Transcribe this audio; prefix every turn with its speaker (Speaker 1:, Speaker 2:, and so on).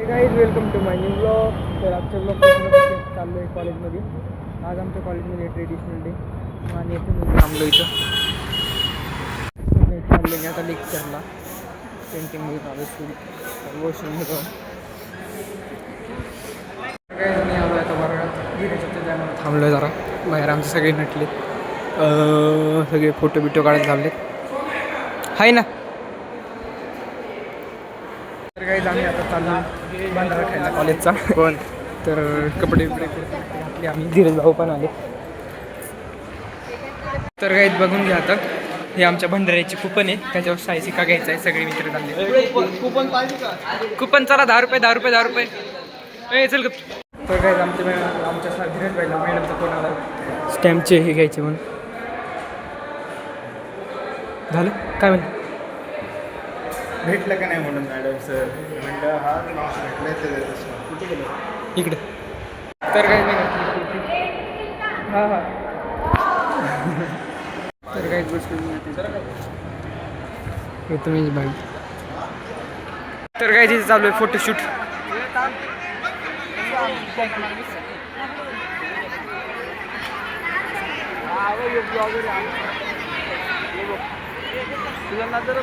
Speaker 1: Guys welcome to my new blog. तर आजच्या blog चाललो आहे कॉलेजमध्ये. आज आमच्या कॉलेजमध्ये ट्रेडिशनल डे आणि इथून थांबलो इथं चाललो मी आता लेक्चरला. पेंटिंग आलो वॉशरूम जाऊन मी आलो आता वर्गात गिरीच्या थांबलो जरा बाहेर. आमचे सगळे नटले, सगळे फोटो बिटो काढायला थांबलेत हाय ना. तर काही आम्ही आता चाललो भंडारा खायला कॉलेजचा. कोण तर कपडे बिपडे घातले आम्ही. धीरज भाऊ पण आले. तर काही बघून घ्या आता. हे आमच्या भंडाऱ्याची कुपन आहे, त्याच्यावर शाही सिक्का घ्यायचा आहे. सगळे मित्र चालले. कुपन पाहिजे का? कुपन चला 10 रुपये 10 रुपये 10 रुपये. चल ग. तर काही आमच्या धीरज भाईला मॅडमचा फोन आला, स्टॅम्पचे हे घ्यायचे म्हणून. झालं काय म्हणते?
Speaker 2: भेटलं का नाही म्हणून मॅडम सर म्हणलं हा भेटलं कुठे गेलं
Speaker 1: इकडे. तर काही नाही. हां हां. तर काही गोष्ट तुम्ही भाई. तर काही तिथे चालू आहे फोटोशूट. तुझा नजर